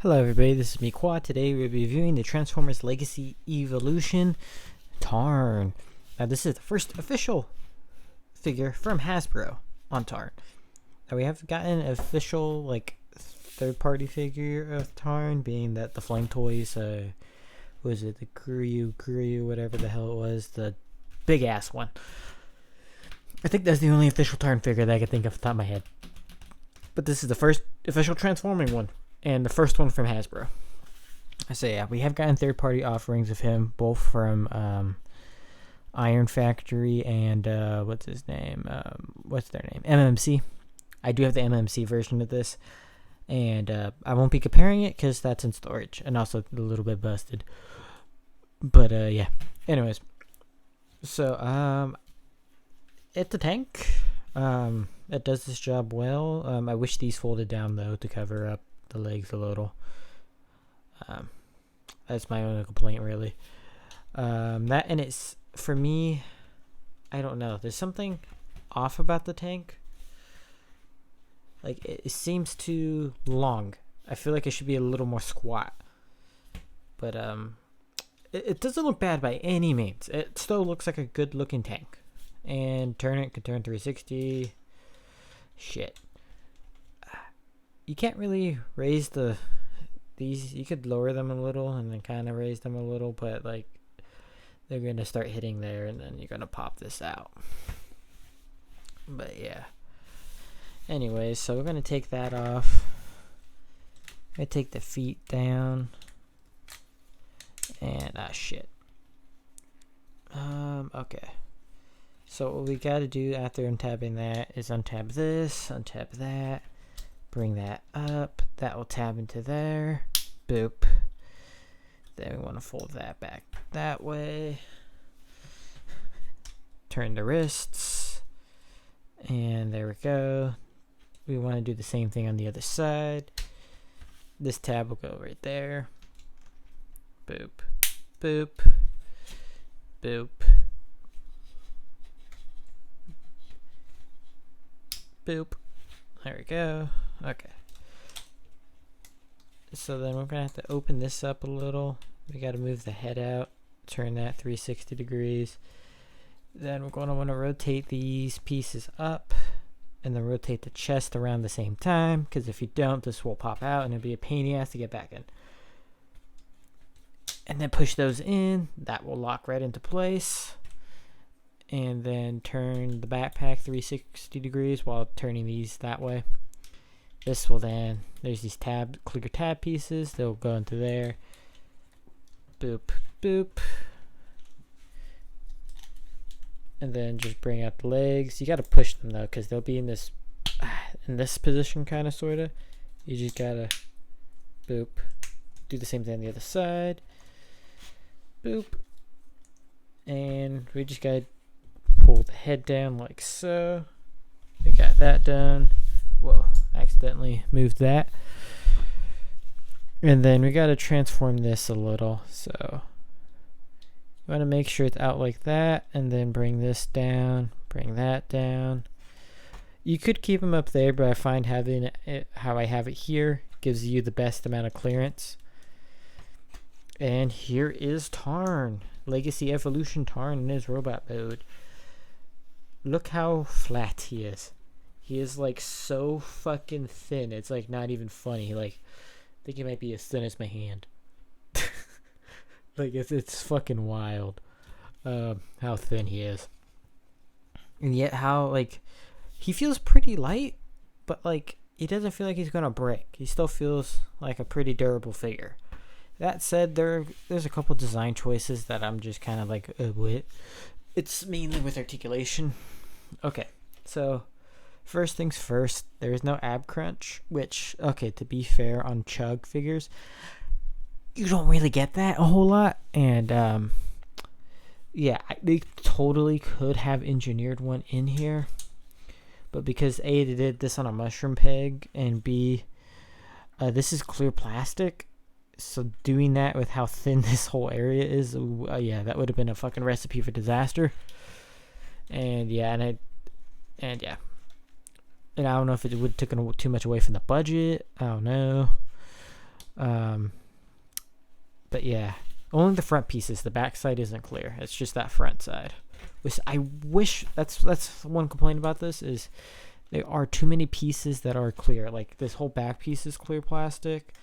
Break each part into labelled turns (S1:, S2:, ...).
S1: Hello everybody, this is me Quad. Today we'll be reviewing the Transformers Legacy Evolution Tarn. Now this is the first official figure from Hasbro on Tarn. Now we have gotten an official third-party figure of Tarn, being that the Flame Toys, was it the Guru, whatever the hell it was, the big ass one. I think that's the only official Tarn figure that I can think of off the top of my head. But this is the first official transforming one. And the first one from Hasbro. So yeah, we have gotten third-party offerings of him, both from Iron Factory and what's their name? MMC. I do have the MMC version of this, and I won't be comparing it because that's in storage and also a little bit busted. But yeah. Anyways, so it's a tank. It does this job well. I wish these folded down though to cover up the legs a little. That's my only complaint, really. That, and it's, for me, I don't know, there's something off about the tank. Like, it seems too long. I feel like it should be a little more squat. But it doesn't look bad by any means. It still looks like a good looking tank. And turn it, can turn 360. Shit. You can't really raise these. You could lower them a little and then kind of raise them a little, but like they're gonna start hitting there, and then you're gonna pop this out. But yeah. Anyways, so we're gonna take that off. I'm gonna take the feet down, and shit. Okay. So what we gotta do after untabbing that is untab this, untap that. Bring that up. That will tab into there. Boop. Then we want to fold that back that way. Turn the wrists. And there we go. We want to do the same thing on the other side. This tab will go right there. Boop. Boop. Boop. Boop. There we go. Okay. So then we're going to have to open this up a little. We got to move the head out. Turn that 360 degrees. Then we're going to want to rotate these pieces up. And then rotate the chest around the same time. Because if you don't, this will pop out and it'll be a pain in the ass to get back in. And then push those in. That will lock right into place. And then turn the backpack 360 degrees while turning these that way. This will then, there's these clear tab pieces, they'll go into there. Boop, boop. And then just bring out the legs. You gotta push them though, because they'll be in this position kind of, sort of. You just gotta, boop. Do the same thing on the other side. Boop. And we just gotta pull the head down like so. We got that done. Whoa, accidentally moved that. And then we got to transform this a little. So you want to make sure it's out like that, and then bring this down, bring that down. You could keep them up there, but I find having it how I have it here gives you the best amount of clearance. And here is Tarn, Legacy Evolution Tarn in his robot mode. Look how flat he is. He is like so fucking thin. It's like not even funny. Like, I think he might be as thin as my hand. Like it's fucking wild. How thin he is. And yet how like he feels pretty light, but like he doesn't feel like he's gonna break. He still feels like a pretty durable figure. That said, there's a couple design choices that I'm just kind of like, what? It's mainly with articulation. Okay, so first things first, there is no ab crunch, which, okay, to be fair, on Chug figures, you don't really get that a whole lot. And yeah, they totally could have engineered one in here, but because A, they did this on a mushroom peg, and B, this is clear plastic, so doing that with how thin this whole area is, yeah, that would have been a fucking recipe for disaster. And yeah, and yeah, and I don't know if it would have taken too much away from the budget. I don't know. Um, but yeah, only the front pieces. The back side isn't clear. It's just that front side. Which I wish, that's one complaint about this, is there are too many pieces that are clear. Like this whole back piece is clear plastic.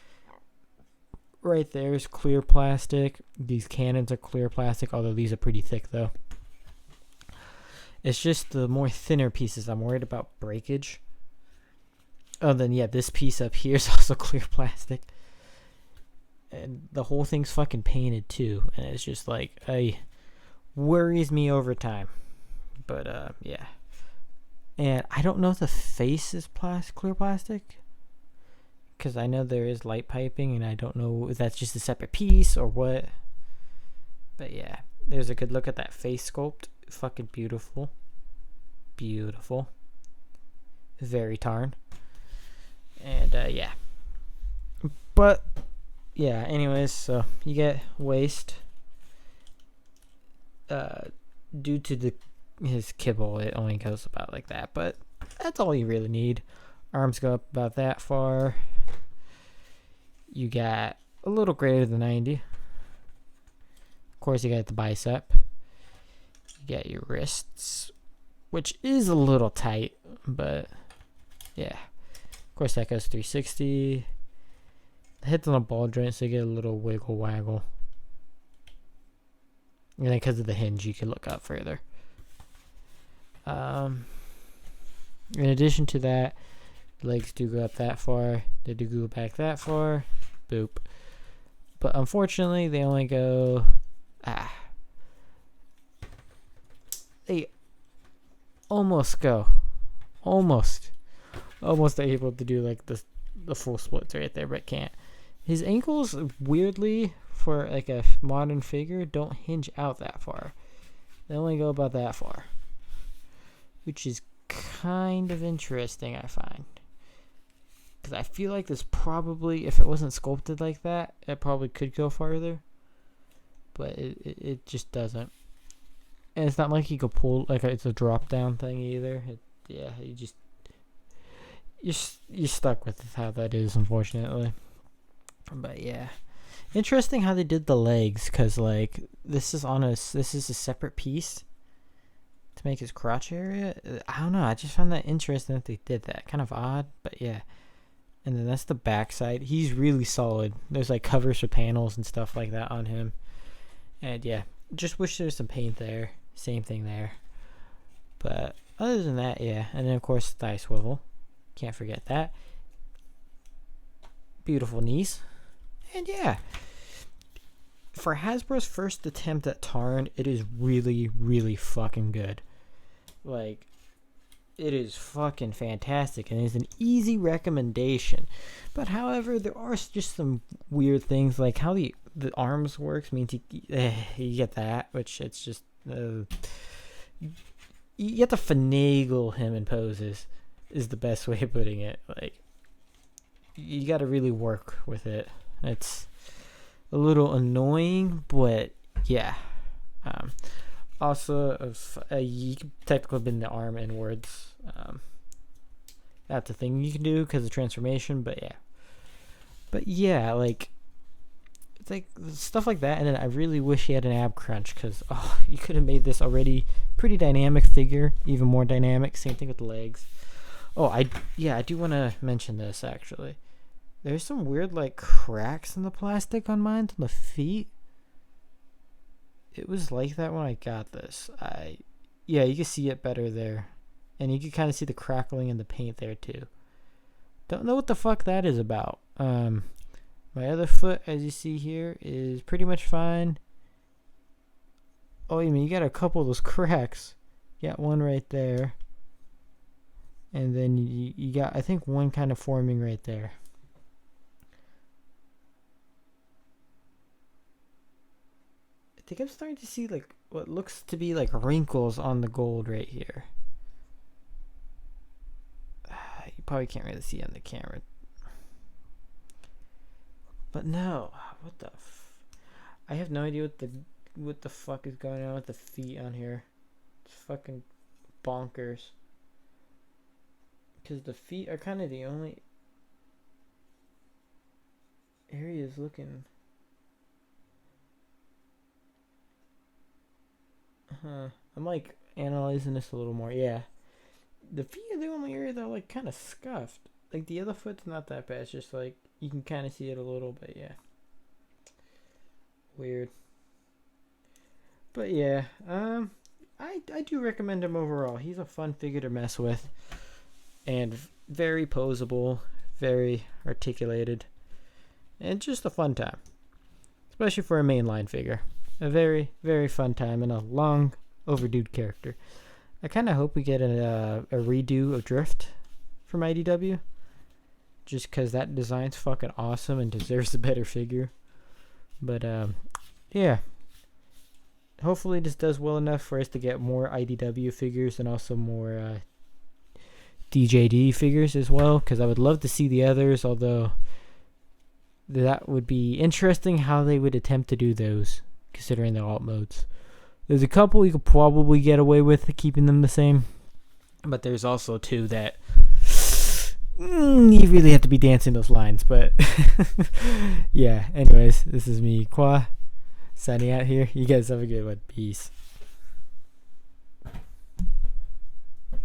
S1: Right there is clear plastic. These cannons are clear plastic, although these are pretty thick though. It's just the more thinner pieces I'm worried about breakage. Oh, then yeah, this piece up here is also clear plastic. And the whole thing's fucking painted too. And it's just like, worries me over time. But yeah. And I don't know if the face is clear plastic. Because I know there is light piping, and I don't know if that's just a separate piece or what. But yeah, there's a good look at that face sculpt. Fucking beautiful. Beautiful. Very Tarn. And yeah. But yeah, anyways, so you get waist. Due to his kibble, it only goes about like that. But that's all you really need. Arms go up about that far. You got a little greater than 90. Of course, you got the bicep. You got your wrists, which is a little tight, but yeah. Of course, that goes 360. The head's on a ball joint, so you get a little wiggle waggle. And then because of the hinge, you can look up further. In addition to that, legs do go up that far. They do go back that far. Boop. But unfortunately, they only go... They almost go. Almost able to do like the full splits right there, but can't. His ankles, weirdly, for like a modern figure, don't hinge out that far. They only go about that far. Which is kind of interesting, I find. Because I feel like this probably, if it wasn't sculpted like that, it probably could go farther. But it just doesn't. And it's not like you could pull, like it's a drop down thing either. You're stuck with how that is, unfortunately. But yeah. Interesting how they did the legs, because like this is a separate piece to make his crotch area. I don't know, I just found that interesting that they did that. Kind of odd, but yeah. And then that's the back side. He's really solid. There's like covers for panels and stuff like that on him. And yeah, just wish there was some paint there. Same thing there. But other than that, yeah. And then of course thigh swivel. Can't forget that. Beautiful knees. And yeah. For Hasbro's first attempt at Tarn, it is really, really fucking good. Like, it is fucking fantastic, and it's an easy recommendation. But however, there are just some weird things, like how the arms works means you get that, which it's just you have to finagle him in poses is the best way of putting it. Like, you got to really work with it. It's a little annoying, but yeah. Also, you can technically bend the arm inwards. That's a thing you can do because of transformation, but yeah. Like, it's like stuff like that. And then I really wish he had an ab crunch, because you could have made this already pretty dynamic figure, even more dynamic. Same thing with the legs. I do want to mention this actually. There's some weird like cracks in the plastic on mine, on the feet. It was like that when I got this. You can see it better there. And you can kind of see the crackling in the paint there too. Don't know what the fuck that is about. My other foot, as you see here, is pretty much fine. Oh, you got a couple of those cracks. You got one right there. And then you got, I think, one kind of forming right there. I think I'm starting to see like what looks to be like wrinkles on the gold right here. You probably can't really see on the camera. But no, what the I have no idea what the fuck is going on with the feet on here. It's fucking bonkers. Because the feet are kind of the only area is looking. I'm like analyzing this a little more. Yeah, the feet are the only area that are like kind of scuffed. Like the other foot's not that bad. It's just like you can kind of see it a little bit. Yeah, weird. But yeah, I do recommend him overall. He's a fun figure to mess with, and very posable, very articulated, and just a fun time, especially for a mainline figure. A very, very fun time and a long overdue character. I kind of hope we get a redo of Drift from IDW, just because that design's fucking awesome and deserves a better figure. But yeah, hopefully this does well enough for us to get more IDW figures and also more DJD figures as well, because I would love to see the others, although that would be interesting how they would attempt to do those, considering the alt modes. There's a couple you could probably get away with keeping them the same, but there's also two that you really have to be dancing those lines. But yeah, anyways, this is me, Kwa, signing out here. You guys have a good one. Peace.